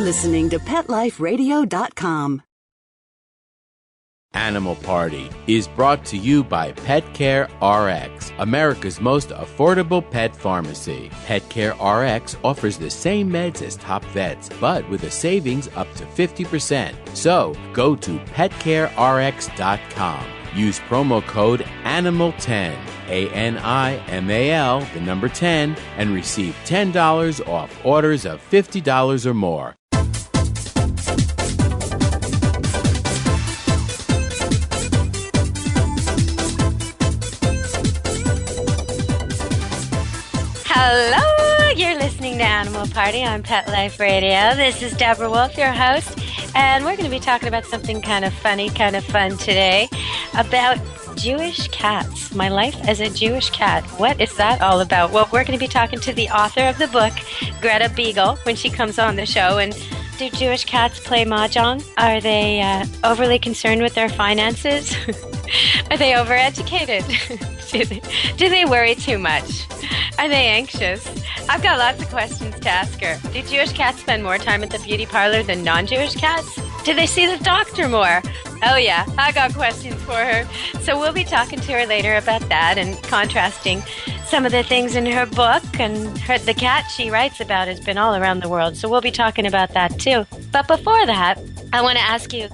listening to PetLifeRadio.com. Animal Party is brought to you by Pet Care RX, America's most affordable pet pharmacy. Pet Care RX offers the same meds as top vets, but with a savings up to 50%. So, go to petcarerx.com. Use promo code ANIMAL10, ANIMAL, the number 10, and receive $10 off orders of $50 or more. Hello, you're listening to Animal Party on Pet Life Radio. This is Deborah Wolf, your host, and we're going to be talking about something kind of funny, kind of fun today, about Jewish cats. My life as a Jewish cat. What is that all about? Well, we're going to be talking to the author of the book, Greta Beigel, when she comes on the show. And do Jewish cats play mahjong? Are they overly concerned with their finances? Are they overeducated? Do they worry too much? Are they anxious? I've got lots of questions to ask her. Do Jewish cats spend more time at the beauty parlor than non-Jewish cats? Do they see the doctor more? Oh yeah, I got questions for her. So we'll be talking to her later about that and contrasting some of the things in her book. And the cat she writes about has been all around the world. So we'll be talking about that too. But before that, I want to ask you,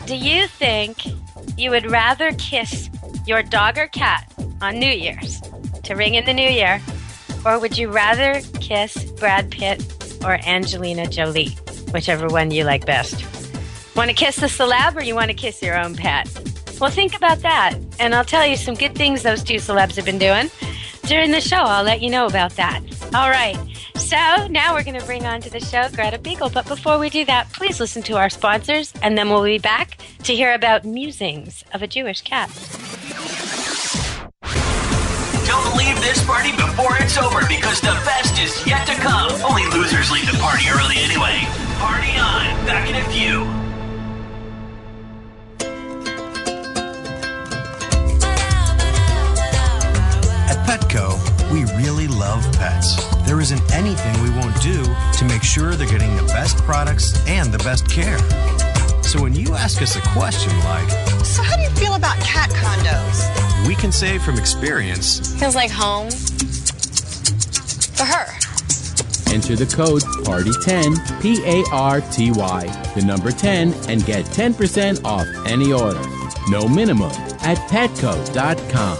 do you think you would rather kiss your dog or cat on New Year's to ring in the new year, or would you rather kiss Brad Pitt or Angelina Jolie, whichever one you like best? Want to kiss the celeb, or you want to kiss your own pet? Well, think about that, and I'll tell you some good things those two celebs have been doing during the show. I'll let you know about that. All right, so now we're going to bring on to the show Greta Beigel, but before we do that, please listen to our sponsors, and then we'll be back to hear about Mewsings of a Jewish cat. Don't leave this party before it's over, because the best is yet to come. Only losers leave the party early anyway. Party on. Back in a few. At Petco, we really love pets. There isn't anything we won't do to make sure they're getting the best products and the best care. So when you ask us a question like, so how do you feel about cat condos? We can say from experience, feels like home for her. Enter the code PARTY10, PARTY, the number 10, and get 10% off any order. No minimum at petco.com.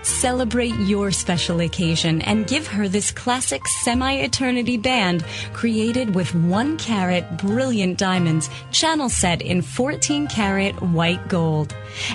Celebrate your special occasion and give her this classic semi-eternity band created with 1-carat brilliant diamonds, channel set in 14-carat white gold.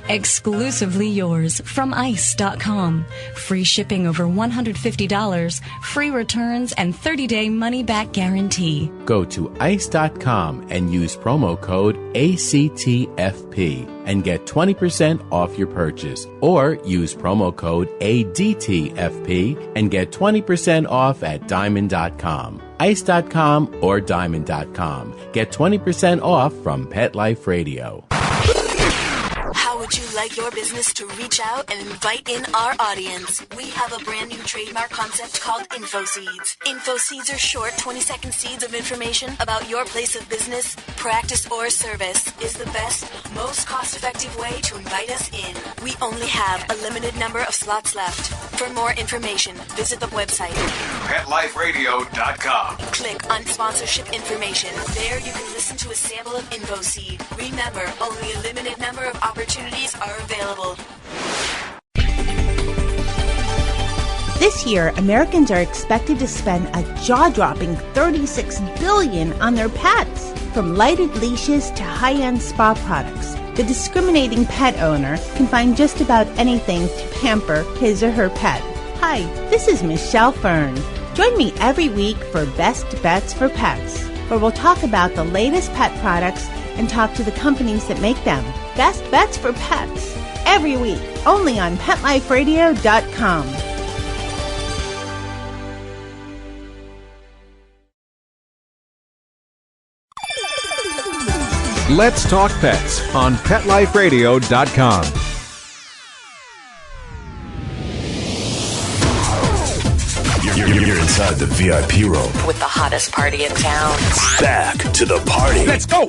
Exclusively yours from ice.com. Free shipping over $150, free returns, and 30-day money-back guarantee. Go to ice.com and use promo code ACTFP and get 20% off your purchase. Or use promo code ADTFP and get 20% off at diamond.com. Ice.com or diamond.com. Get 20% off from Pet Life Radio. How would you like your business to reach out and invite in our audience? We have a brand new trademark concept called InfoSeeds. InfoSeeds are short 20-second seeds of information about your place of business, practice, or service. Is the best, most cost-effective way to invite us in. We only have a limited number of slots left. For more information, visit the website PetLifeRadio.com. Click on sponsorship information. There you can listen to a sample of InfoSeed. Remember, only a limited number of opportunities are available. This year, Americans are expected to spend a jaw-dropping $36 billion on their pets. From lighted leashes to high-end spa products, the discriminating pet owner can find just about anything to pamper his or her pet. Hi, this is Michelle Fern. Join me every week for Best Bets for Pets, where we'll talk about the latest pet products and talk to the companies that make them. Best Bets for Pets, every week, only on PetLifeRadio.com. Let's Talk Pets on PetLifeRadio.com. You're inside the VIP room. With the hottest party in town. Back to the party. Let's go!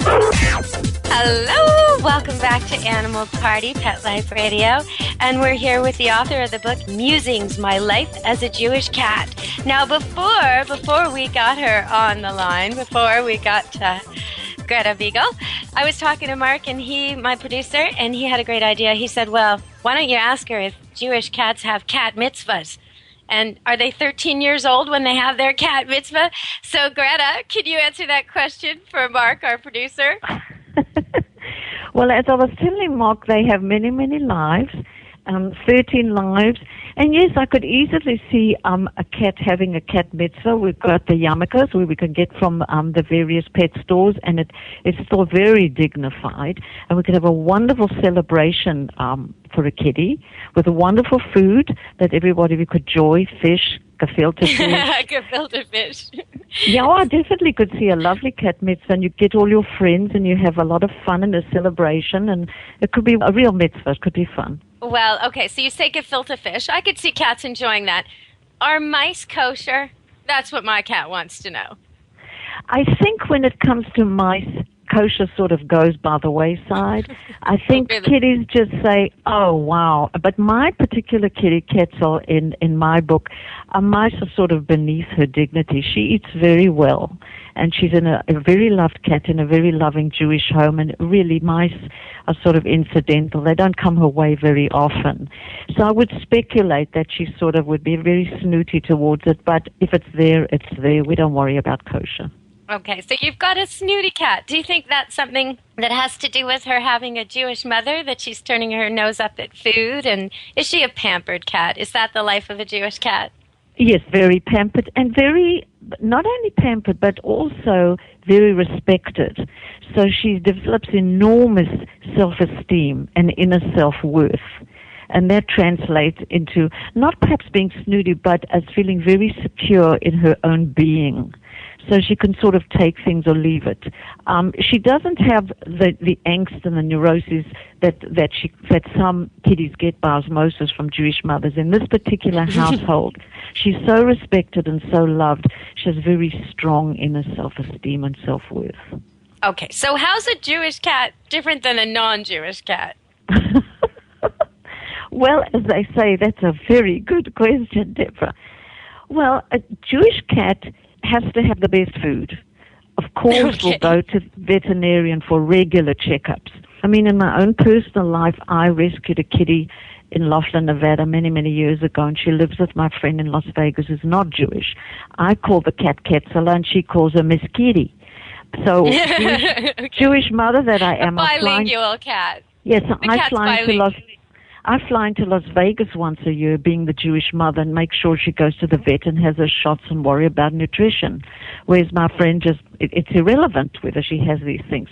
Hello! Welcome back to Animal Party, Pet Life Radio. And we're here with the author of the book, Mewsings, My Life as a Jewish Cat. Now, before we got her on the line, before we got Greta Beigel, I was talking to Mark, and my producer, and he had a great idea. He said, well, why don't you ask her if Jewish cats have cat mitzvahs? And are they 13 years old when they have their cat mitzvah? So, Greta, can you answer that question for Mark, our producer? Well, as I was telling Mark, they have many, many lives, 13 lives. And yes, I could easily see a cat having a cat mitzvah. We've got the yarmulkes where we can get from the various pet stores, and it's still very dignified. And we could have a wonderful celebration for a kitty with a wonderful food that everybody could enjoy, fish, gefilte fish. Gefilte fish. Yeah, I definitely could see a lovely cat mitzvah, and you get all your friends, and you have a lot of fun in a celebration, and it could be a real mitzvah. It could be fun. Well, okay, so you say gefilte fish. I could see cats enjoying that. Are mice kosher? That's what my cat wants to know. I think when it comes to mice, kosher sort of goes by the wayside. I think Really? kitties just say, oh, wow. But my particular kitty, Quetzal, in my book, mice are sort of beneath her dignity. She eats very well, and she's in a very loved cat in a very loving Jewish home, and really mice are sort of incidental. They don't come her way very often. So I would speculate that she sort of would be very snooty towards it, but if it's there, it's there. We don't worry about kosher. Okay, so you've got a snooty cat. Do you think that's something that has to do with her having a Jewish mother, that she's turning her nose up at food? And is she a pampered cat? Is that the life of a Jewish cat? Yes, very pampered, and very, not only pampered, but also very respected. So she develops enormous self-esteem and inner self-worth. And that translates into not perhaps being snooty, but as feeling very secure in her own being. So she can sort of take things or leave it. She doesn't have the angst and the neuroses that some kitties get by osmosis from Jewish mothers. In this particular household, she's so respected and so loved. She has very strong inner self-esteem and self-worth. Okay, so how's a Jewish cat different than a non-Jewish cat? Well, as they say, that's a very good question, Deborah. Well, a Jewish cat has to have the best food. Of course, we'll go to veterinarian for regular checkups. I mean, in my own personal life, I rescued a kitty in Laughlin, Nevada, many, many years ago, and she lives with my friend in Las Vegas who's not Jewish. I call the cat Quetzal, and she calls her Miss Kitty. So, Jewish mother that I am. A bilingual cat. Yes, I fly into Las Vegas once a year, being the Jewish mother, and make sure she goes to the vet and has her shots and worry about nutrition. Whereas my friend it's irrelevant whether she has these things.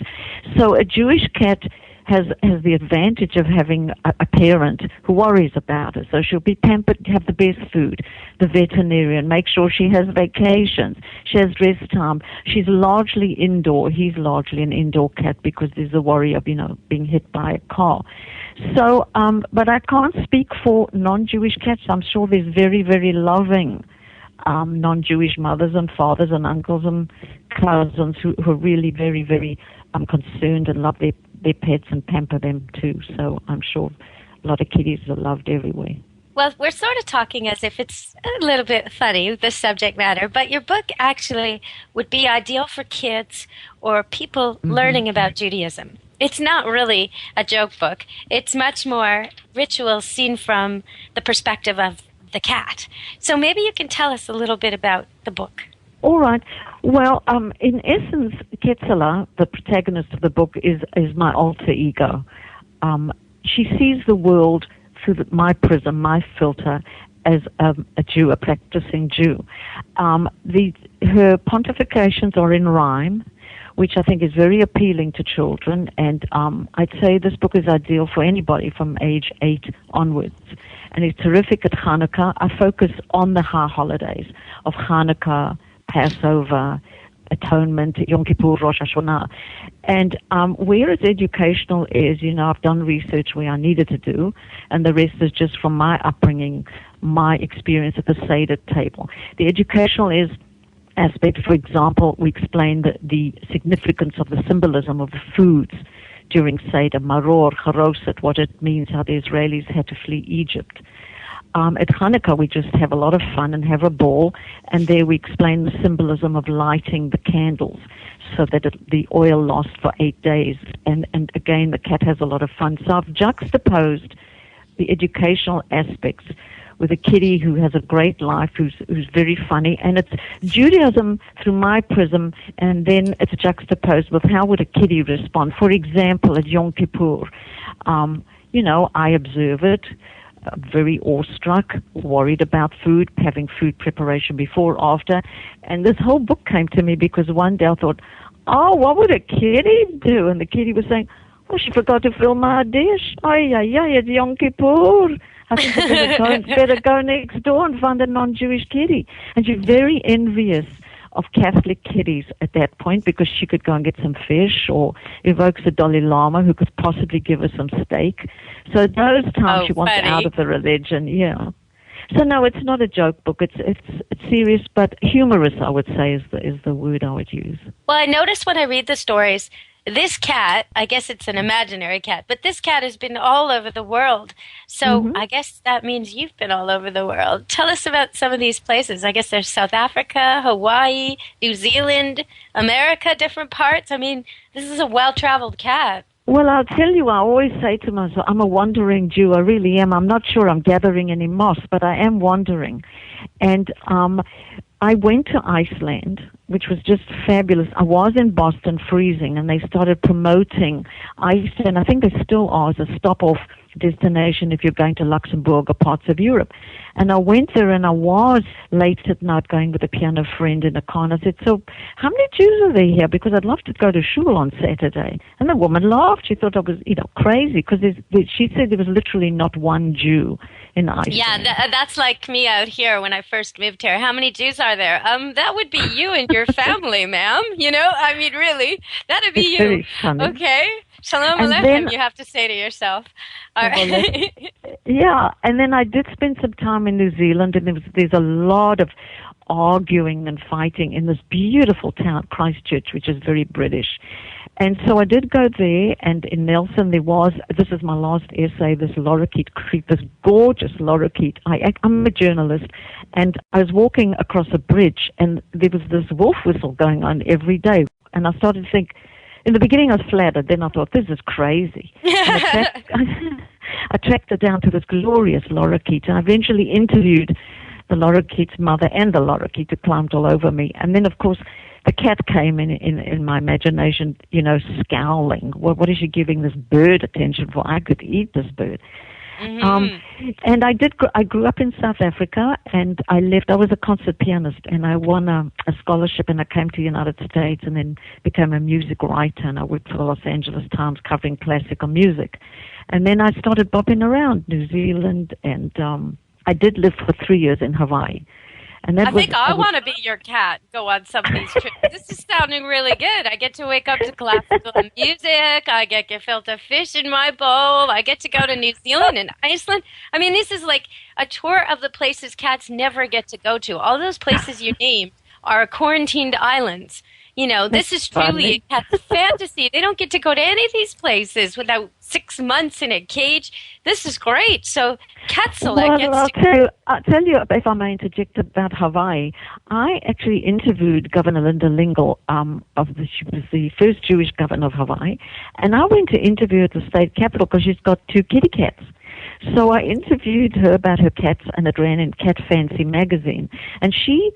So a Jewish cat has the advantage of having a parent who worries about her. So she'll be pampered, have the best food, the veterinarian, make sure she has vacations, she has rest time. She's largely indoor. He's largely an indoor cat because there's a worry of, being hit by a car. So, but I can't speak for non-Jewish cats. I'm sure there's very, very loving non-Jewish mothers and fathers and uncles and cousins who are really very, very concerned and love their pets and pamper them too. So I'm sure a lot of kitties are loved everywhere. Well, we're sort of talking as if it's a little bit funny, the subject matter, but your book actually would be ideal for kids or people learning about Judaism. It's not really a joke book. It's much more rituals seen from the perspective of the cat. So maybe you can tell us a little bit about the book. All right. Well, in essence, Quetzala, the protagonist of the book, is my alter ego. She sees the world through my prism, my filter, as a Jew, a practicing Jew. Her pontifications are in rhyme, which I think is very appealing to children, and I'd say this book is ideal for anybody from age 8 onwards. And it's terrific at Hanukkah. I focus on the high holidays of Hanukkah, Passover, Atonement, Yom Kippur, Rosh Hashanah. And where it's educational is, I've done research where I needed to do, and the rest is just from my upbringing, my experience at the Seder table. The educational aspect, for example, we explain the significance of the symbolism of the foods during Seder, maror, charoset, what it means, how the Israelis had to flee Egypt. At Hanukkah, we just have a lot of fun and have a ball, and there we explain the symbolism of lighting the candles so that the oil lasts for 8 days. And again, the cat has a lot of fun. So I've juxtaposed the educational aspects with a kitty who has a great life, who's very funny, and it's Judaism through my prism, and then it's juxtaposed with how would a kitty respond. For example, at Yom Kippur, I observe it, very awestruck, worried about food, having food preparation before, after, and this whole book came to me because one day I thought, oh, what would a kitty do? And the kitty was saying, oh, she forgot to fill my dish. It's Yom Kippur. I think I better go next door and find a non-Jewish kitty. And she's very envious of Catholic kitties at that point because she could go and get some fish or evokes the Dalai Lama who could possibly give her some steak. So at those times she wants out of the religion, yeah. So no, it's not a joke book. It's serious, but humorous, I would say, is the word I would use. Well, I noticed when I read the stories, this cat, I guess it's an imaginary cat, but this cat has been all over the world. So I guess that means you've been all over the world. Tell us about some of these places. I guess there's South Africa, Hawaii, New Zealand, America, different parts. I mean, this is a well-traveled cat. Well, I'll tell you, I always say to myself, I'm a wandering Jew. I really am. I'm not sure I'm gathering any moss, but I am wandering. And I went to Iceland, which was just fabulous. I was in Boston freezing, and they started promoting Iceland. I think they still are as a stop-off destination if you're going to Luxembourg or parts of Europe. And I went there, and I was late at night going with a piano friend in a car, and I said, so how many Jews are there here? Because I'd love to go to shul on Saturday. And the woman laughed. She thought I was, crazy, because she said there was literally not one Jew in Iceland. Yeah, that's like me out here when I first moved here. How many Jews are there? That would be you and your family, ma'am. I mean, really, that'd be you. Very funny. Okay. Shalom Aleichem, you have to say to yourself. All right. Yeah, and then I did spend some time in New Zealand, and there's a lot of arguing and fighting in this beautiful town, Christchurch, which is very British. And so I did go there, and in Nelson there was, this is my last essay, this lorikeet creek, this gorgeous lorikeet. I'm a journalist, and I was walking across a bridge, and there was this wolf whistle going on every day. And I started to think, in the beginning I was flattered, then I thought, this is crazy. I tracked her down to this glorious lorikeet, and I eventually interviewed the lorikeet's mother and the lorikeet who climbed all over me. And then, of course, the cat came in my imagination, scowling. What is she giving this bird attention for? I could eat this bird. And I grew up in South Africa, and I was a concert pianist, and I won a scholarship, and I came to the United States and then became a music writer, and I worked for the Los Angeles Times covering classical music. And then I started bopping around New Zealand, and I did live for 3 years in Hawaii. And I think I want to be your cat, go on some of these trips. This is sounding really good. I get to wake up to classical music. I get gefilte fish in my bowl. I get to go to New Zealand and Iceland. I mean, this is like a tour of the places cats never get to go to. All those places you named are quarantined islands. This is truly a cat's fantasy. They don't get to go to any of these places without 6 months in a cage. This is great. So Cat Select I'll tell you, if I may interject about Hawaii, I actually interviewed Governor Linda Lingle, she was the first Jewish governor of Hawaii, and I went to interview at the state capitol because she's got 2 kitty cats. So I interviewed her about her cats, and it ran in Cat Fancy magazine. And she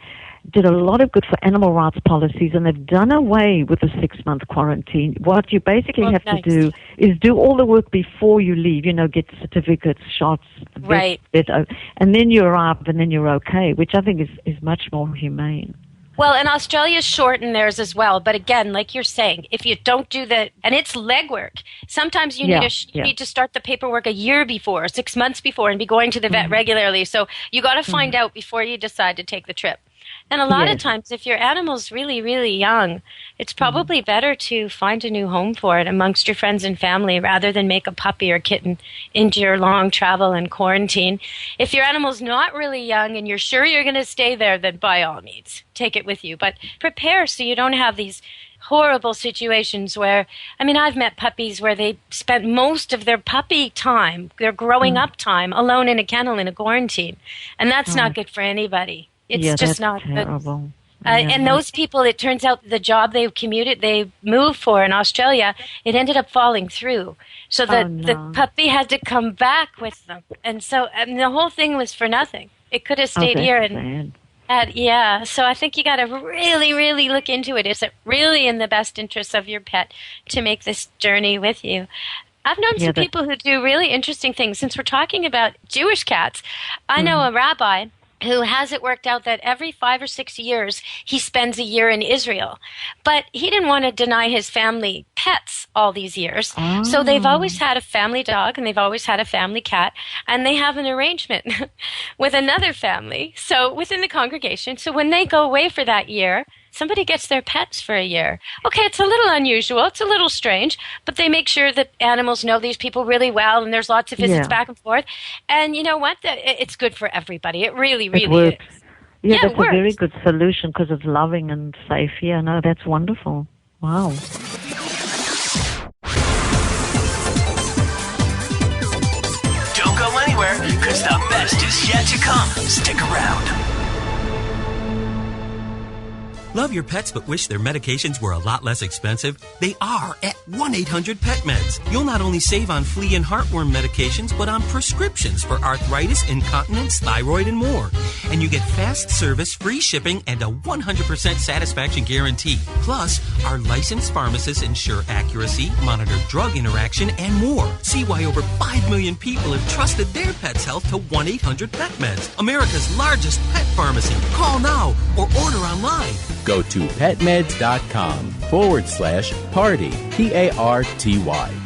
did a lot of good for animal rights policies, and they've done away with the 6-month quarantine. What you basically have to do is do all the work before you leave, get certificates, shots, right, and then you arrive, and then you're okay, which I think is much more humane. Well, and Australia's shortened theirs as well. But again, like you're saying, if you don't do that, and it's legwork, sometimes you need to start the paperwork a year before, 6 months before, and be going to the vet regularly. So you got to find out before you decide to take the trip. And a lot of times, if your animal's really, really young, it's probably better to find a new home for it amongst your friends and family rather than make a puppy or kitten into your long travel and quarantine. If your animal's not really young and you're sure you're going to stay there, then by all means, take it with you. But prepare so you don't have these horrible situations where, I mean, I've met puppies where they spent most of their puppy time, their growing up time, alone in a kennel in a quarantine. And that's not good for anybody. It's just not terrible. good. And those people, it turns out the job they moved for in Australia, it ended up falling through. So the puppy had to come back with them. And so the whole thing was for nothing. It could have stayed here. And so I think you got to really, really look into it. Is it really in the best interest of your pet to make this journey with you? I've known some people who do really interesting things. Since we're talking about Jewish cats, I know a rabbi who has it worked out that every 5 or 6 years he spends a year in Israel. But he didn't want to deny his family pets all these years. So they've always had a family dog and they've always had a family cat. And they have an arrangement with another family, so within the congregation. So when they go away for that year, somebody gets their pets for a year. Okay, it's a little unusual. It's a little strange. But they make sure that animals know these people really well, and there's lots of visits back and forth. And you know what? It's good for everybody. It really, really is. Yeah, that's a very good solution because it's loving and safe. Yeah, no, that's wonderful. Wow. Don't go anywhere, because the best is yet to come. Stick around. Love your pets but wish their medications were a lot less expensive? They are at 1-800-PET-MEDS. You'll not only save on flea and heartworm medications, but on prescriptions for arthritis, incontinence, thyroid, and more. And you get fast service, free shipping, and a 100% satisfaction guarantee. Plus, our licensed pharmacists ensure accuracy, monitor drug interaction, and more. See why over 5 million people have trusted their pet's health to 1-800-PET-MEDS, America's largest pet pharmacy. Call now or order online. Go to petmeds.com/party, PARTY,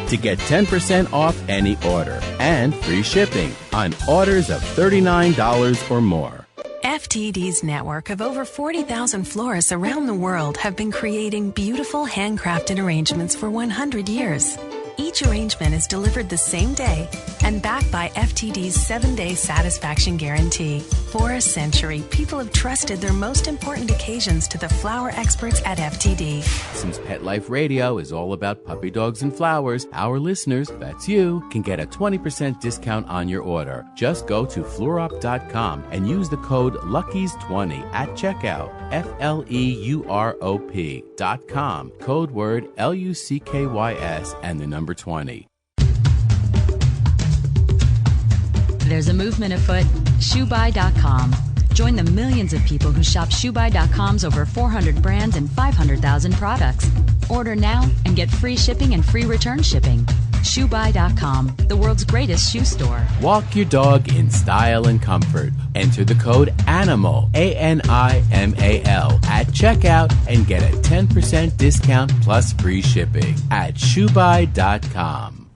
to get 10% off any order and free shipping on orders of $39 or more. FTD's network of over 40,000 florists around the world have been creating beautiful handcrafted arrangements for 100 years. Each arrangement is delivered the same day and backed by FTD's 7-day satisfaction guarantee. For a century, people have trusted their most important occasions to the flower experts at FTD. Since Pet Life Radio is all about puppy dogs and flowers, our listeners, that's you, can get a 20% discount on your order. Just go to fluorop.com and use the code LUCKIES20 at checkout. FLEUROP.com. Code word LUCKYS and the number 20. There's a movement afoot. ShoeBuy.com. Join the millions of people who shop ShoeBuy.com's over 400 brands and 500,000 products. Order now and get free shipping and free return shipping. ShoeBuy.com, the world's greatest shoe store. Walk your dog in style and comfort. Enter the code ANIMAL, ANIMAL, at checkout and get a 10% discount plus free shipping at ShoeBuy.com.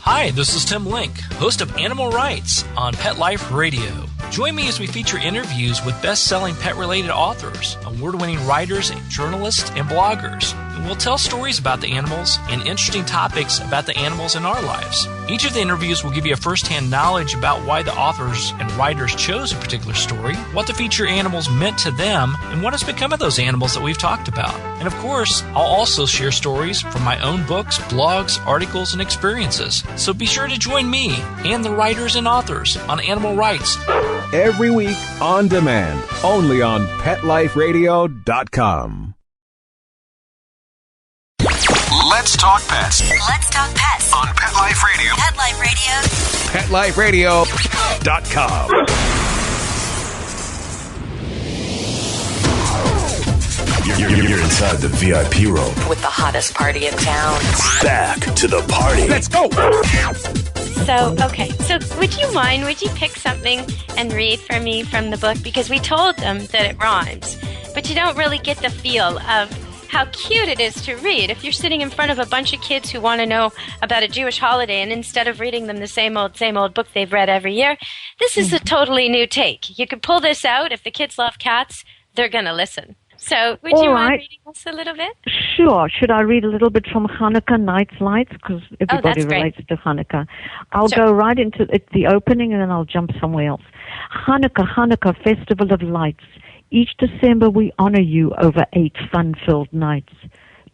Hi, this is Tim Link, host of Animal Rights on Pet Life Radio. Join me as we feature interviews with best-selling pet-related authors, award-winning writers, journalists, and bloggers. And we'll tell stories about the animals and interesting topics about the animals in our lives. Each of the interviews will give you a first-hand knowledge about why the authors and writers chose a particular story, what the feature animals meant to them, and what has become of those animals that we've talked about. And of course, I'll also share stories from my own books, blogs, articles, and experiences. So be sure to join me and the writers and authors on Animal Rights. Every week on demand, only on PetLifeRadio.com. Let's talk pets. Let's talk pets On Pet Life Radio. Pet Life Radio. PetLifeRadio.com. You're inside the VIP room. With the hottest party in town. Back to the party. Let's go. So would you pick something and read for me from the book? Because we told them that it rhymes, but you don't really get the feel of how cute it is to read. If you're sitting in front of a bunch of kids who want to know about a Jewish holiday, and instead of reading them the same old book they've read every year, this is a totally new take. You could pull this out if the kids love cats. they're going to listen. So would you mind reading us a little bit? Sure. Should I read a little bit from Hanukkah Night's Lights? Because everybody relates to Hanukkah. I'll go right into the opening and then I'll jump somewhere else. Hanukkah, Hanukkah, Festival of Lights. Each December we honor you over 8 fun-filled nights.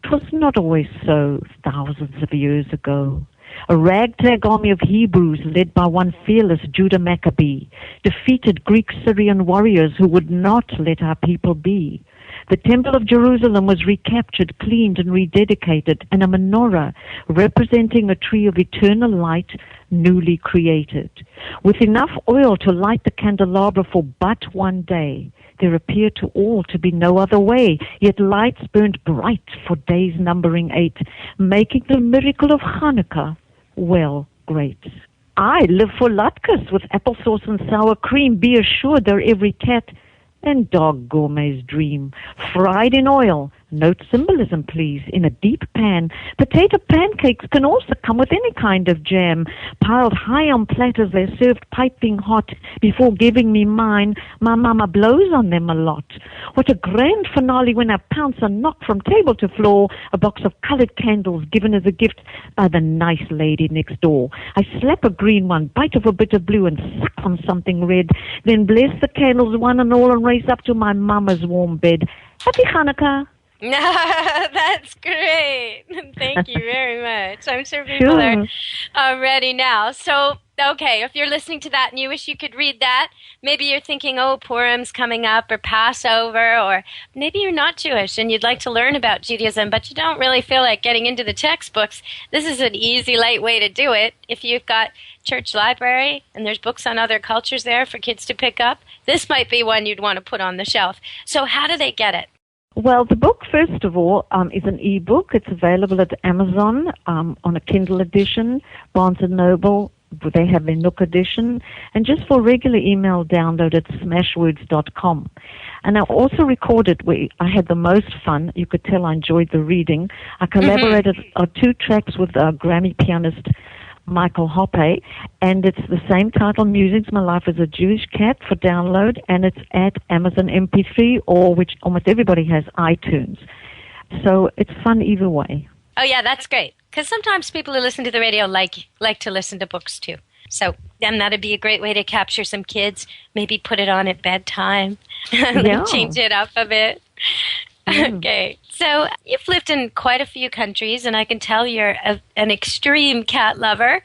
'Twas not always so thousands of years ago. A ragtag army of Hebrews led by one fearless Judah Maccabee defeated Greek Syrian warriors who would not let our people be. The Temple of Jerusalem was recaptured, cleaned, and rededicated, and a menorah representing a tree of eternal light newly created. With enough oil to light the candelabra for but one day, there appeared to all to be no other way, yet lights burned bright for days numbering 8, making the miracle of Hanukkah, well, great. I live for latkes with applesauce and sour cream. Be assured they're every cat and dog gourmet's dream. Fried in oil, note symbolism please, in a deep pan. Potato pancakes can also come with any kind of jam. Piled high on platters, they're served piping hot. Before giving me mine, my mama blows on them a lot. What a grand finale when I pounce and knock from table to floor a box of colored candles given as a gift by the nice lady next door. I slap a green one, bite of a bit of blue, and suck on something red. Then bless the candles one and all and race up to my mama's warm bed. Happy Hanukkah. That's great. Thank you very much. I'm sure people are ready now. So, okay, if you're listening to that and you wish you could read that, maybe you're thinking, oh, Purim's coming up or Passover, or maybe you're not Jewish and you'd like to learn about Judaism, but you don't really feel like getting into the textbooks. This is an easy, light way to do it. If you've got church library and there's books on other cultures there for kids to pick up, this might be one you'd want to put on the shelf. So how do they get it? Well, the book, first of all, is an e-book. It's available at Amazon on a Kindle edition, Barnes & Noble. They have their Nook edition. And just for regular email download at smashwords.com. And I also recorded where I had the most fun. You could tell I enjoyed the reading. I collaborated on 2 tracks with Grammy pianist Michael Hoppe, and it's the same title, Mewsings, My Life as a Jewish Cat, for download, and it's at Amazon MP3, or which almost everybody has, iTunes. So it's fun either way. Oh, yeah, that's great, because sometimes people who listen to the radio like to listen to books, too. So then that'd be a great way to capture some kids, maybe put it on at bedtime, change it up a bit. Okay, so you've lived in quite a few countries, and I can tell you're an extreme cat lover.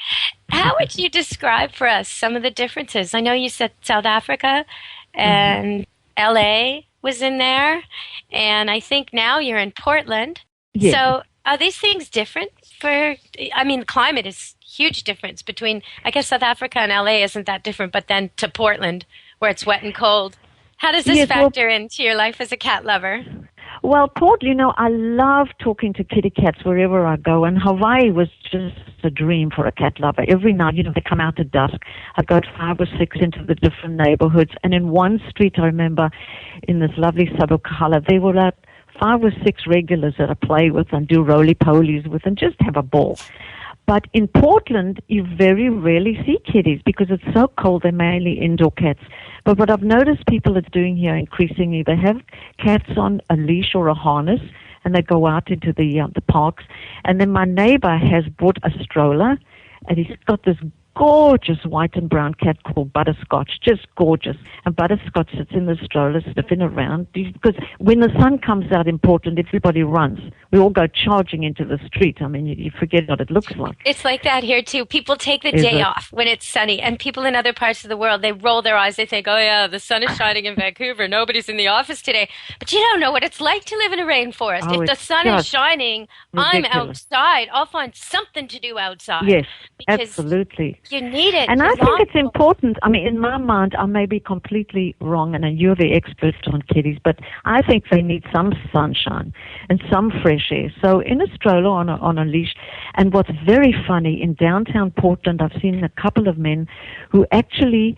How would you describe for us some of the differences? I know you said South Africa, and L.A. was in there, and I think now you're in Portland. Yes. So are these things different? The climate is huge difference between, I guess South Africa and L.A. isn't that different, but then to Portland, where it's wet and cold. How does this factor into your life as a cat lover? Well, Port, I love talking to kitty cats wherever I go, and Hawaii was just a dream for a cat lover. Every night, they come out at dusk. I go 5 or 6 into the different neighborhoods, and in one street, I remember, in this lovely suburb, Kahala, there were 5 or 6 regulars that I play with and do roly-polies with and just have a ball. But in Portland, you very rarely see kitties because it's so cold. They're mainly indoor cats. But what I've noticed people are doing here increasingly, they have cats on a leash or a harness, and they go out into the parks. And then my neighbor has bought a stroller, and he's got this gorgeous white and brown cat called Butterscotch, just gorgeous. And Butterscotch sits in the stroller sniffing around, because when the sun comes out in Portland, everybody runs. We all go charging into the street. I mean, you forget what it looks like. It's like that here, too. People take the day off when it's sunny, and people in other parts of the world, they roll their eyes. They think, oh, yeah, the sun is shining in Vancouver. Nobody's in the office today. But you don't know what it's like to live in a rainforest. If the sun is shining, ridiculous. I'm outside. I'll find something to do outside. Yes, absolutely. You need it. And I think it's important. I mean, in my mind, I may be completely wrong, and you're the expert on kitties, but I think they need some sunshine and some fresh air. So in a stroller on a leash. And what's very funny, in downtown Portland, I've seen a couple of men who actually,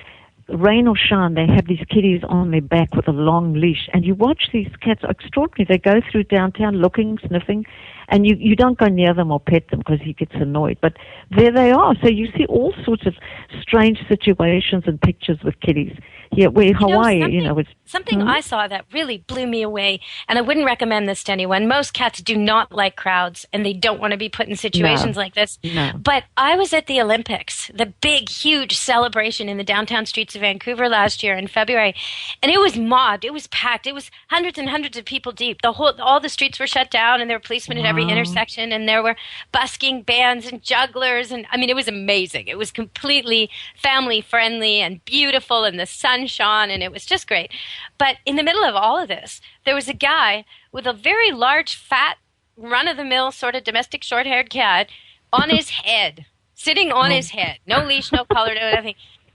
rain or shine, they have these kitties on their back with a long leash. And you watch these cats, extraordinary. They go through downtown looking, sniffing, And you don't go near them or pet them because he gets annoyed. But there they are. So you see all sorts of strange situations and pictures with kitties. Yeah, where Hawaii, it's... Something I saw that really blew me away, and I wouldn't recommend this to anyone. Most cats do not like crowds, and they don't want to be put in situations like this. No. But I was at the Olympics, the big, huge celebration in the downtown streets of Vancouver last year in February, and it was mobbed. It was packed. It was hundreds and hundreds of people deep. All the streets were shut down, and there were policemen at every intersection, and there were busking bands and jugglers, and I mean, it was amazing. It was completely family-friendly and beautiful, and the sun shone, and it was just great. But in the middle of all of this, there was a guy with a very large, fat, run-of-the-mill sort of domestic short-haired cat on his head, sitting on his head. No leash, no collar, no nothing.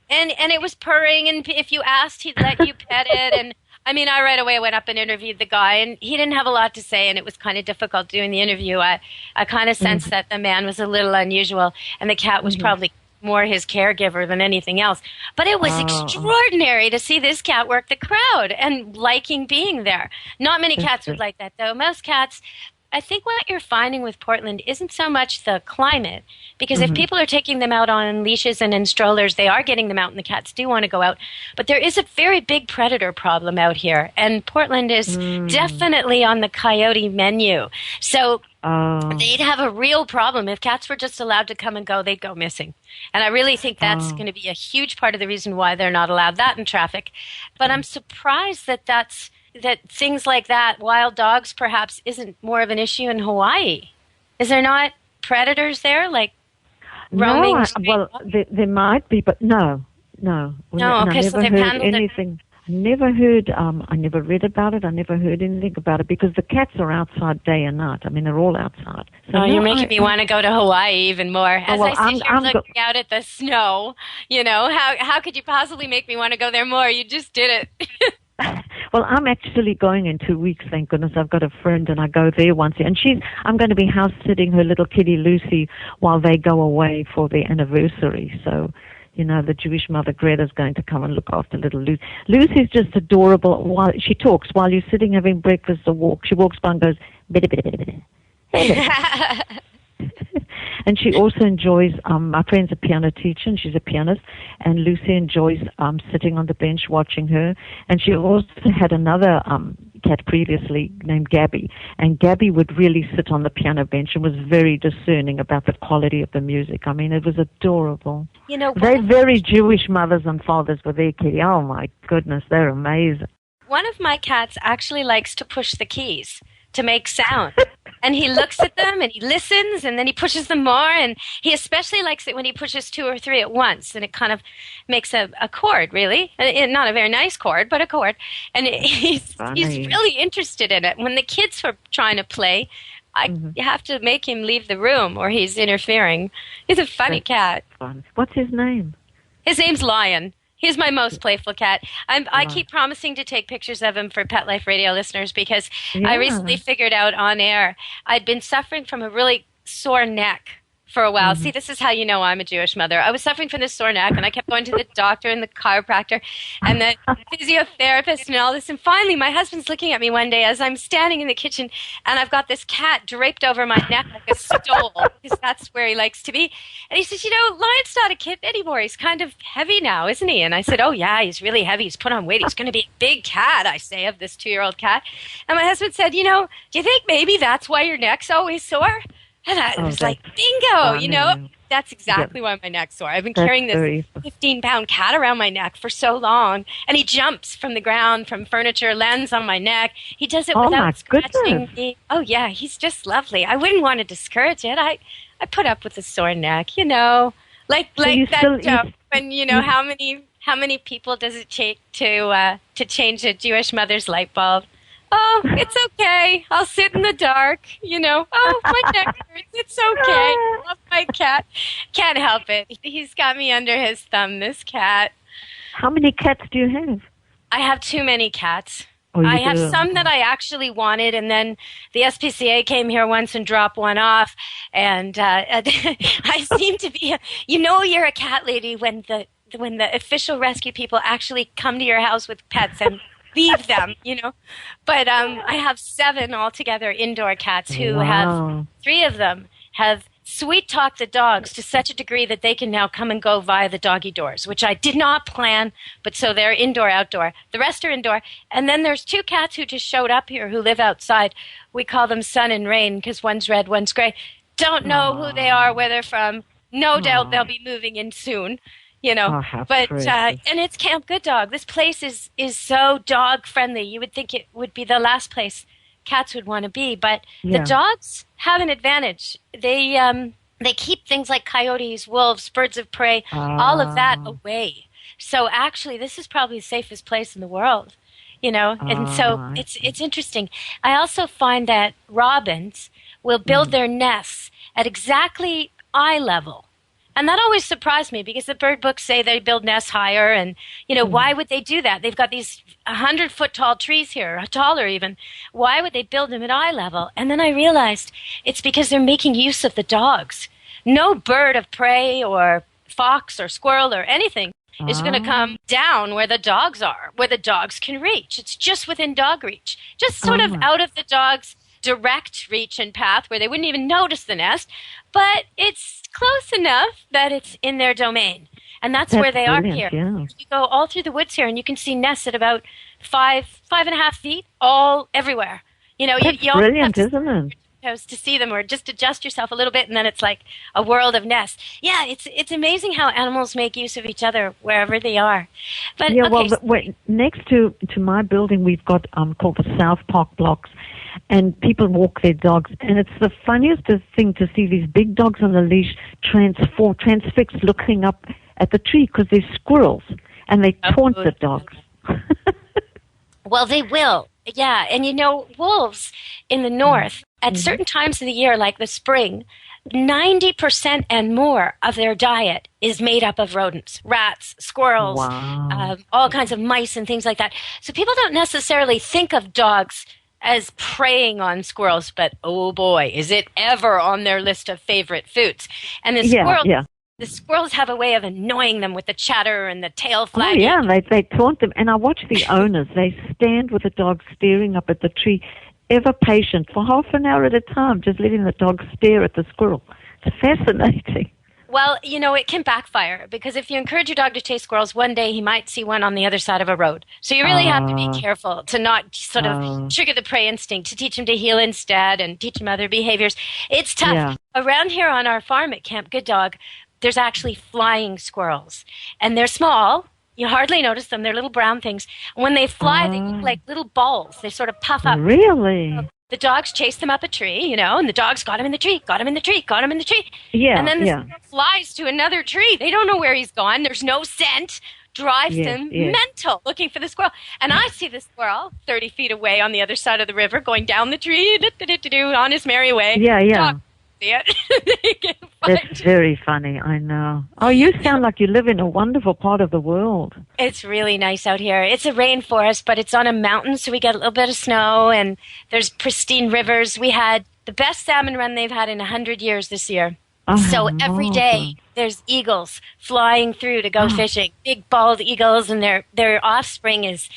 And it was purring, and if you asked, he'd let you pet it. And I mean, I right away went up and interviewed the guy, and he didn't have a lot to say, and it was kind of difficult doing the interview. I kind of sensed that the man was a little unusual, and the cat was probably more his caregiver than anything else. But it was extraordinary to see this cat work the crowd and liking being there. Not many cats would like that, though. Most cats, I think what you're finding with Portland isn't so much the climate, because if people are taking them out on leashes and in strollers, they are getting them out, and the cats do want to go out. But there is a very big predator problem out here, and Portland is definitely on the coyote menu. So they'd have a real problem. If cats were just allowed to come and go, they'd go missing. And I really think that's going to be a huge part of the reason why they're not allowed that in traffic. But I'm surprised that things like that, wild dogs perhaps, isn't more of an issue in Hawaii. Is there not predators there, like roaming? There might be, but no. Okay, so they've handled anything. I never heard, I never read about it, I never heard anything about it, because the cats are outside day and night. I mean, they're all outside. So you're making me want to go to Hawaii even more. As I sit here looking out at the snow, how could you possibly make me want to go there more? You just did it. Well, I'm actually going in 2 weeks, thank goodness. I've got a friend, and I go there once a year. And I'm going to be house-sitting her little kitty Lucy while they go away for their anniversary. So, the Jewish mother Greta's going to come and look after little Lucy. Lucy's just adorable. While she talks, while you're sitting having breakfast or walk, she walks by and goes, biddy, biddy, biddy, biddy. And she also enjoys, my friend's a piano teacher, and she's a pianist, and Lucy enjoys sitting on the bench watching her. And she also had another cat previously named Gabby, and Gabby would really sit on the piano bench and was very discerning about the quality of the music. I mean, it was adorable. They're very Jewish mothers and fathers with their kitty. Oh, my goodness, they're amazing. One of my cats actually likes to push the keys to make sound. And he looks at them and he listens, and then he pushes them more, and he especially likes it when he pushes 2 or 3 at once, and it kind of makes a chord, really. Not a very nice chord, but a chord. And he's really interested in it. When the kids are trying to play, I have to make him leave the room or he's interfering. He's a funny cat. Fun. What's his name? His name's Lion. He's my most playful cat. I keep promising to take pictures of him for Pet Life Radio listeners, because I recently figured out on air I'd been suffering from a really sore neck for a while. See, this is how you know I'm a Jewish mother. I was suffering from this sore neck, and I kept going to the doctor and the chiropractor and the physiotherapist and all this. And finally, my husband's looking at me one day as I'm standing in the kitchen, and I've got this cat draped over my neck like a stole, because that's where he likes to be. And he says, Lion's not a kid anymore. He's kind of heavy now, isn't he? And I said, oh, yeah, he's really heavy. He's put on weight. He's going to be a big cat, I say, of this 2-year-old cat. And my husband said, do you think maybe that's why your neck's always sore? And I was like, bingo, that's exactly why my neck's sore. I've been carrying this 15-pound cat around my neck for so long, and he jumps from the ground, from furniture, lands on my neck. He does it without scratching me. Oh, yeah, he's just lovely. I wouldn't want to discourage it. I put up with a sore neck, like that joke. And how many people does it take to change a Jewish mother's light bulb? Oh, it's okay. I'll sit in the dark, Oh, my neck hurts. It's okay. I love my cat. Can't help it. He's got me under his thumb, this cat. How many cats do you have? I have too many cats. Oh, I have some that I actually wanted, and then the SPCA came here once and dropped one off, and I seem to be you're a cat lady when the official rescue people actually come to your house with pets, and leave them, But I have 7 altogether indoor cats who have 3 of them have sweet-talked the dogs to such a degree that they can now come and go via the doggy doors, which I did not plan, but so they're indoor, outdoor. The rest are indoor. And then there's 2 cats who just showed up here who live outside. We call them Sun and Rain because one's red, one's gray. Don't know who they are, where they're from. No doubt they'll be moving in soon, But and it's Camp Good Dog. This place is so dog-friendly. You would think it would be the last place cats would want to be, but the dogs have an advantage. They keep things like coyotes, wolves, birds of prey, all of that away. So actually, this is probably the safest place in the world, And so it's interesting. I also find that robins will build their nests at exactly eye level. And that always surprised me because the bird books say they build nests higher and, why would they do that? They've got these 100-foot tall trees here, taller even. Why would they build them at eye level? And then I realized it's because they're making use of the dogs. No bird of prey or fox or squirrel or anything is going to come down where the dogs are, where the dogs can reach. It's just within dog reach, just sort of out of the dog's direct reach and path where they wouldn't even notice the nest, but it's close enough that it's in their domain. And that's where they are here. Yeah. You go all through the woods here and you can see nests at about 5.5 feet all everywhere. That's brilliant, isn't it? To see them or just adjust yourself a little bit and then it's like a world of nests. Yeah, it's amazing how animals make use of each other wherever they are. But next to my building we've got called the South Park blocks, and people walk their dogs, and it's the funniest thing to see these big dogs on a leash transfixed looking up at the tree because there's squirrels and they taunt the dogs. Well, they will. Yeah, and wolves in the north, at certain times of the year, like the spring, 90% and more of their diet is made up of rodents, rats, squirrels, all kinds of mice and things like that. So people don't necessarily think of dogs as preying on squirrels, but oh boy, is it ever on their list of favorite foods. And the squirrels have a way of annoying them with the chatter and the tail flagging. Oh, yeah, they taunt them. And I watch the owners. They stand with the dog staring up at the tree, ever patient, for half an hour at a time, just letting the dog stare at the squirrel. It's fascinating. Well, it can backfire because if you encourage your dog to chase squirrels, one day he might see one on the other side of a road. So you really have to be careful to not sort of trigger the prey instinct, to teach him to heel instead and teach him other behaviors. It's tough. Yeah. Around here on our farm at Camp Good Dog, there's actually flying squirrels. And they're small. You hardly notice them. They're little brown things. When they fly, they look like little balls. They sort of puff up. Really? The dogs chase them up a tree, and the dogs got him in the tree, got him in the tree, got him in the tree. Yeah, and then the squirrel flies to another tree. They don't know where he's gone. There's no scent. Drives them mental looking for the squirrel. And I see the squirrel 30 feet away on the other side of the river going down the tree on his merry way. Yeah. Dogs see it. That's very funny, I know. Oh, you sound like you live in a wonderful part of the world. It's really nice out here. It's a rainforest, but it's on a mountain, so we get a little bit of snow, and there's pristine rivers. We had the best salmon run they've had in 100 years this year. So every day there's eagles flying through to go fishing, big bald eagles, and their offspring is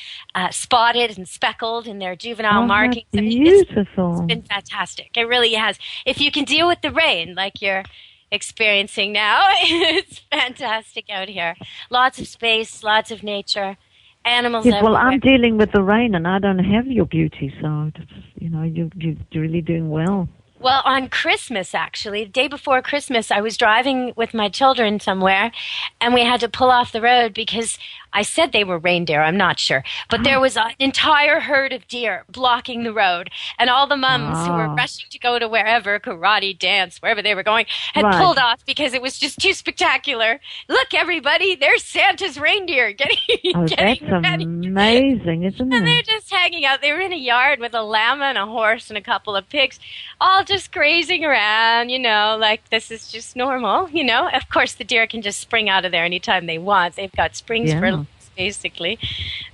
spotted and speckled in their juvenile markings. I mean, beautiful. It's been fantastic. It really has. If you can deal with the rain like you're experiencing now, it's fantastic out here. Lots of space, lots of nature, animals everywhere. Well, I'm dealing with the rain, and I don't have your beauty, so you're really doing well. Well, on Christmas, actually, the day before Christmas, I was driving with my children somewhere, and we had to pull off the road because I said they were reindeer. I'm not sure. But there was an entire herd of deer blocking the road, and all the mums who were rushing to go to wherever, karate, dance, wherever they were going, had pulled off because it was just too spectacular. Look, everybody, there's Santa's reindeer getting that's ready. Amazing, isn't it? And they're just hanging out. They were in a yard with a llama and a horse and a couple of pigs, all just grazing around, like this is just normal, Of course, the deer can just spring out of there anytime they want. They've got springs for lungs, basically.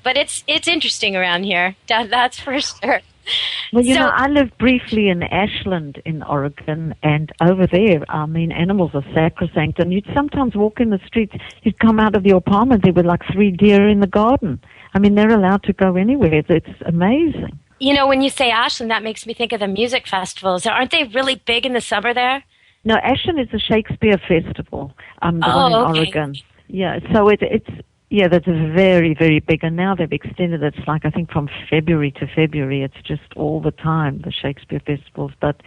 But it's interesting around here. That's for sure. Well, I lived briefly in Ashland in Oregon, and over there, animals are sacrosanct, and you'd sometimes walk in the streets, you'd come out of your apartment, there were like 3 deer in the garden. I mean, they're allowed to go anywhere. It's amazing. You know, when you say Ashland, that makes me think of the music festivals. Aren't they really big in the summer there? No, Ashland is a Shakespeare festival, the one in Oregon. Yeah, so that's very, very big. And now they've extended it. It's like, I think, from February to February. It's just all the time, the Shakespeare festivals. But,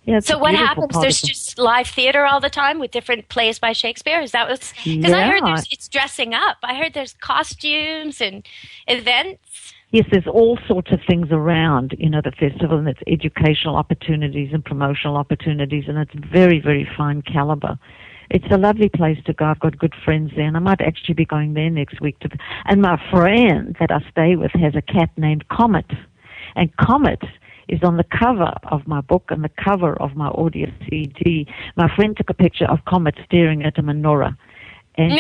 yeah, it's so what happens? There's just live theater all the time with different plays by Shakespeare? Is that what's... Because I heard it's dressing up. I heard there's costumes and events. Yes, there's all sorts of things around, the festival, and it's educational opportunities and promotional opportunities, and it's very, very fine caliber. It's a lovely place to go. I've got good friends there, and I might actually be going there next week. And my friend that I stay with has a cat named Comet, and Comet is on the cover of my book and the cover of my audio CD. My friend took a picture of Comet staring at a menorah. And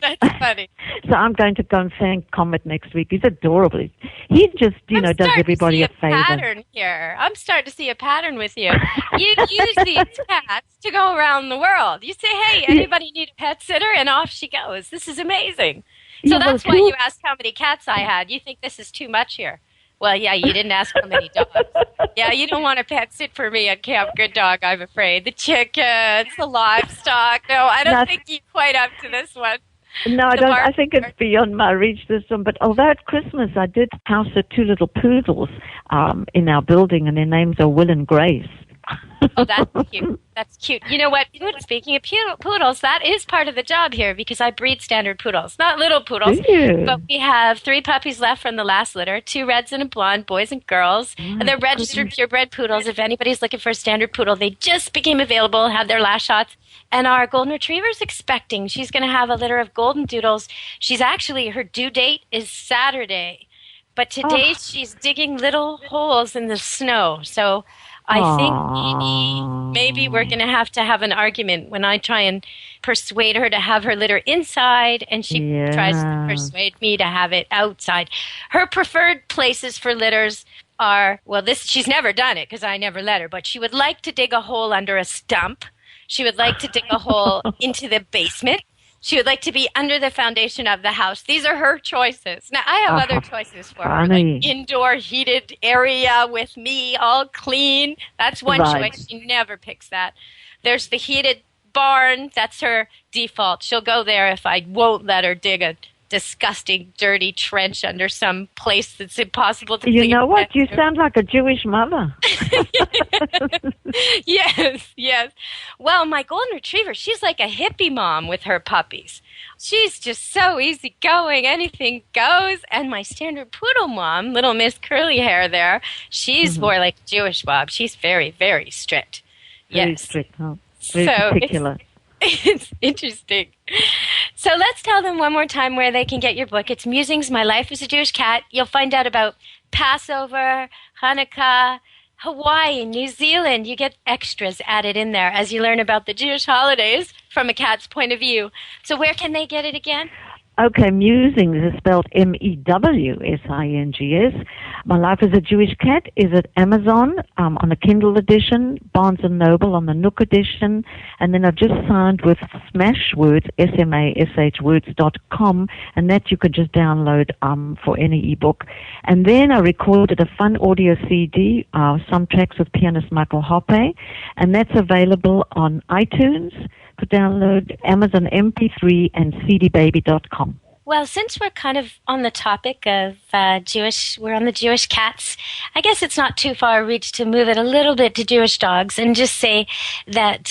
that's funny. So I'm going to go and thank Comet next week. He's adorable. He just, does everybody a favor. Pattern here. I'm starting to see a pattern with you. You use these cats to go around the world. You say, hey, anybody need a pet sitter? And off she goes. This is amazing. So that's why you asked how many cats I had. You think this is too much here. Well, yeah, you didn't ask how many dogs. Yeah, you don't want a pet sit for me at Camp Good Dog, I'm afraid. The chickens, the livestock. No, I don't think you're quite up to this one. No, I don't. I think it's beyond my reach, this one. But although at Christmas I did house the two little poodles in our building, and their names are Will and Grace. Oh, that's cute. That's cute. You know what? Speaking of poodles, that is part of the job here because I breed standard poodles. Not little poodles, but we have 3 puppies left from the last litter, 2 reds and a blonde, boys and girls. And they're registered purebred poodles. If anybody's looking for a standard poodle, they just became available, had their last shots. And our golden retriever's expecting. She's going to have a litter of golden doodles. She's actually, her due date is Saturday. But today she's digging little holes in the snow. So I think maybe we're going to have an argument when I try and persuade her to have her litter inside and she tries to persuade me to have it outside. Her preferred places for litters are, she's never done it because I never let her, but she would like to dig a hole under a stump. She would like to dig a hole into the basement. She would like to be under the foundation of the house. These are her choices. Now, I have other choices for her, like indoor heated area with me, all clean. That's one choice. She never picks that. There's the heated barn. That's her default. She'll go there if I won't let her dig a disgusting, dirty trench under some place that's impossible to clean. You know what? You sound like a Jewish mother. Yes. Well, my golden retriever, she's like a hippie mom with her puppies. She's just so easygoing. Anything goes. And my standard poodle mom, little Miss Curly Hair there, she's more like Jewish Bob. She's very, very strict. Very strict, huh? Very particular. It's interesting. So let's tell them one more time where they can get your book. It's Musings, My Life as a Jewish Cat. You'll find out about Passover, Hanukkah, Hawaii, New Zealand. You get extras added in there as you learn about the Jewish holidays from a cat's point of view. So where can they get it again? Okay, Mewsings is spelled Mewsings. My Life as a Jewish Cat is at Amazon on the Kindle edition, Barnes & Noble on the Nook edition, and then I've just signed with Smashwords, SMASHwords.com, and that you could just download for any ebook. And then I recorded a fun audio CD, some tracks with pianist Michael Hoppe, and that's available on iTunes for download, Amazon MP3, and cdbaby.com. Well, since we're kind of on the topic of we're on the Jewish cats, I guess it's not too far a reach to move it a little bit to Jewish dogs and just say that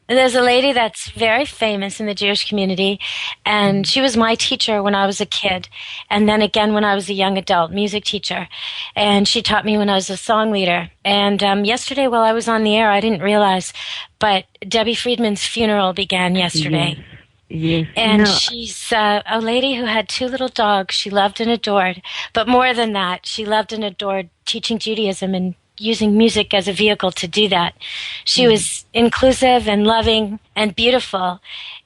there's a lady that's very famous in the Jewish community, and she was my teacher when I was a kid, and then again when I was a young adult, music teacher, and she taught me when I was a song leader. And yesterday while I was on the air, I didn't realize, but Debbie Friedman's funeral began yesterday. Yes. And she's a lady who had 2 little dogs she loved and adored. But more than that, she loved and adored teaching Judaism and using music as a vehicle to do that. She was inclusive and loving and beautiful.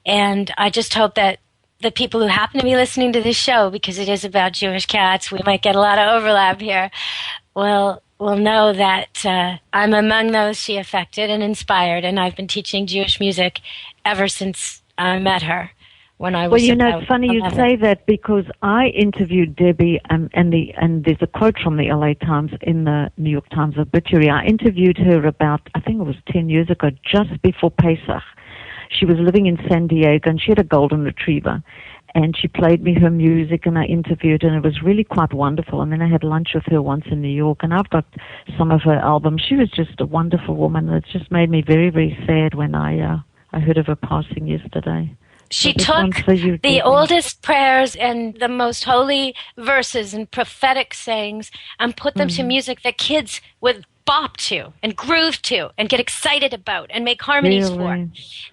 And I just hope that the people who happen to be listening to this show, because it is about Jewish cats, we might get a lot of overlap here, will know that I'm among those she affected and inspired. And I've been teaching Jewish music ever since I met her. when I was. Well, you know, it's funny 11. you say that because I interviewed Debbie, and there's a quote from the LA Times in the New York Times obituary. I interviewed her about, I think it was 10 years ago, just before Pesach. She was living in San Diego, and she had a golden retriever. And she played me her music, and I interviewed her, and it was really quite wonderful. And then I had lunch with her once in New York, and I've got some of her albums. She was just a wonderful woman, and it just made me very, very sad when I heard of her passing yesterday. She took the oldest prayers and the most holy verses and prophetic sayings and put them to music that kids would bop to and groove to and get excited about and make harmonies for.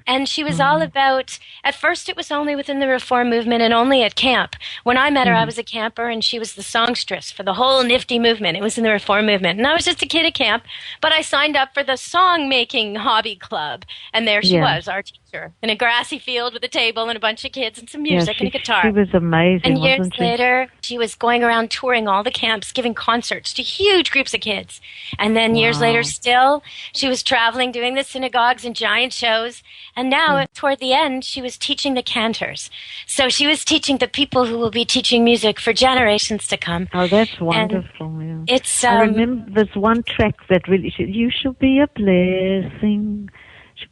And she was all about, at first it was only within the Reform movement and only at camp. When I met her, I was a camper, and she was the songstress for the whole nifty movement. It was in the Reform movement. And I was just a kid at camp, but I signed up for the song-making hobby club. And there she was, our teacher, in a grassy field with a table and a bunch of kids and some music and a guitar. She was amazing, and years wasn't she? later, she was going around touring all the camps, giving concerts to huge groups of kids. And then years later still, she was traveling, doing the synagogues and giant shows. And now, toward the end, she was teaching the cantors. So she was teaching the people who will be teaching music for generations to come. Oh, that's wonderful. Yeah. It's, I remember there's one track that really, you shall be a blessing.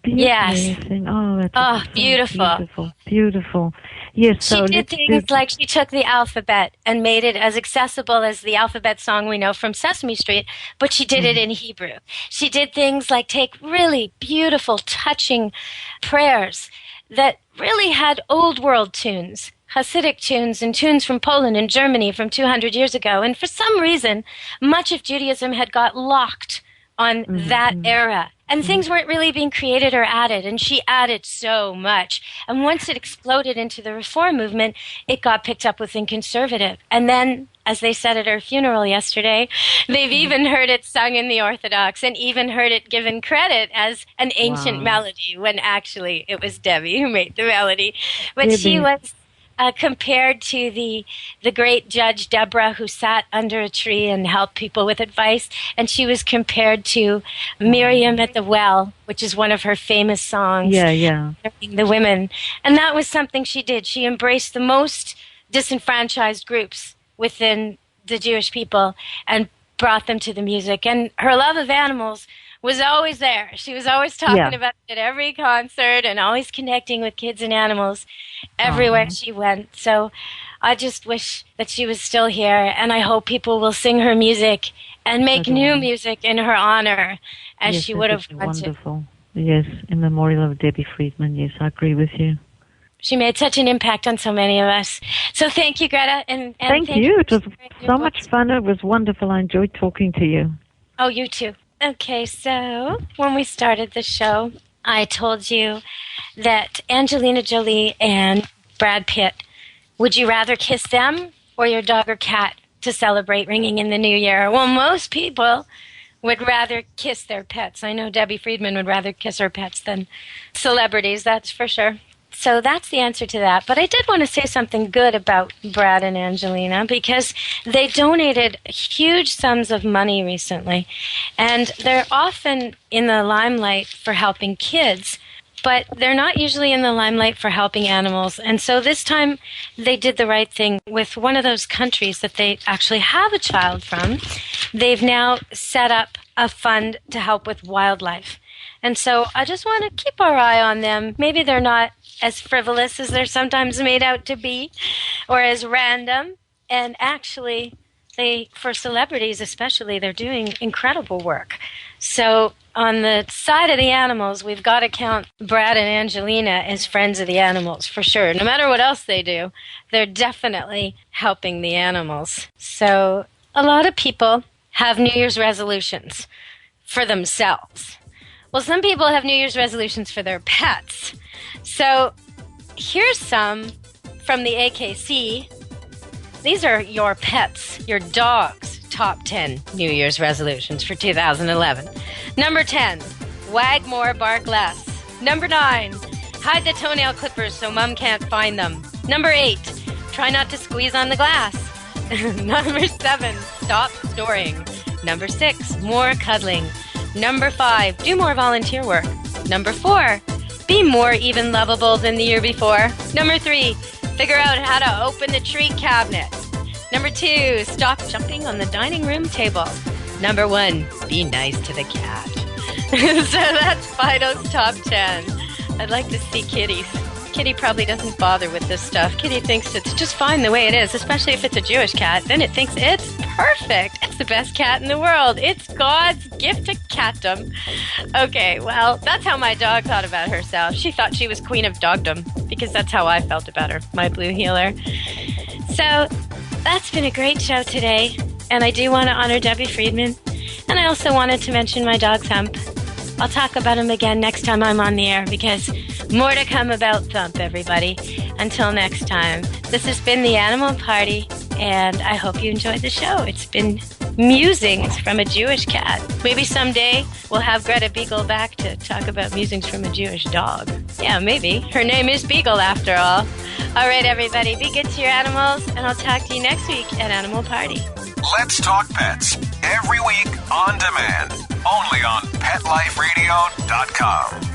Blessing. Oh, that's beautiful. Beautiful. Yes, she did things like she took the alphabet and made it as accessible as the alphabet song we know from Sesame Street, but she did it in Hebrew. She did things like take really beautiful, touching prayers that really had old world tunes, Hasidic tunes and tunes from Poland and Germany from 200 years ago. And for some reason, much of Judaism had got locked on that era. And things weren't really being created or added, and she added so much. And once it exploded into the Reform movement, it got picked up within conservative. And then, as they said at her funeral yesterday, they've even heard it sung in the Orthodox and even heard it given credit as an ancient melody, when actually it was Debbie who made the melody. But she was compared to the great Judge Deborah, who sat under a tree and helped people with advice. And she was compared to Miriam at the well, which is one of her famous songs. The women. And that was something she did. She embraced the most disenfranchised groups within the Jewish people and brought them to the music. And her love of animals was always there. She was always talking about it at every concert and always connecting with kids and animals everywhere she went. So I just wish that she was still here, and I hope people will sing her music and make new music in her honor as she would have wanted. Wonderful. Yes, in memorial of Debbie Friedman. Yes, I agree with you. She made such an impact on so many of us. So thank you, Greta. And thank you. It was so much fun. It was wonderful. I enjoyed talking to you. Oh, you too. Okay, so when we started the show, I told you that Angelina Jolie and Brad Pitt, would you rather kiss them or your dog or cat to celebrate ringing in the new year? Well, most people would rather kiss their pets. I know Debbie Friedman would rather kiss her pets than celebrities, that's for sure. So that's the answer to that. But I did want to say something good about Brad and Angelina, because they donated huge sums of money recently. And they're often in the limelight for helping kids, but they're not usually in the limelight for helping animals. And so this time they did the right thing with one of those countries that they actually have a child from. They've now set up a fund to help with wildlife. And so I just want to keep our eye on them. Maybe they're not as frivolous as they're sometimes made out to be, or as random. And actually, for celebrities especially, they're doing incredible work. So on the side of the animals, we've got to count Brad and Angelina as friends of the animals, for sure. No matter what else they do, they're definitely helping the animals. So a lot of people have New Year's resolutions for themselves. Well, some people have New Year's resolutions for their pets. So here's some from the AKC. These are your pets, your dog's top 10 New Year's resolutions for 2011. Number 10, wag more, bark less. Number 9, hide the toenail clippers so mom can't find them. Number 8, try not to squeeze on the glass. Number 7, stop snoring. Number 6, more cuddling. Number 5, do more volunteer work. Number 4, be more even lovable than the year before. Number 3, figure out how to open the treat cabinet. Number 2, stop jumping on the dining room table. Number 1, be nice to the cat. So that's Fido's top 10. I'd like to see Kitty's. Kitty probably doesn't bother with this stuff. Kitty thinks it's just fine the way it is, especially if it's a Jewish cat. Then it thinks it's perfect. It's the best cat in the world. It's God's gift to catdom. Okay, well, that's how my dog thought about herself. She thought she was queen of dogdom, because that's how I felt about her, my blue heeler. So that's been a great show today, and I do want to honor Debbie Friedman, and I also wanted to mention my dog Thump. I'll talk about him again next time I'm on the air, because more to come about Thump, everybody. Until next time, this has been the Animal Party, and I hope you enjoyed the show. It's been Musings from a Jewish cat. Maybe someday we'll have Greta Beigel back to talk about musings from a Jewish dog. Yeah, maybe. Her name is Beigel, after all. All right, everybody, be good to your animals, and I'll talk to you next week at Animal Party. Let's Talk Pets, every week on demand, only on PetLifeRadio.com.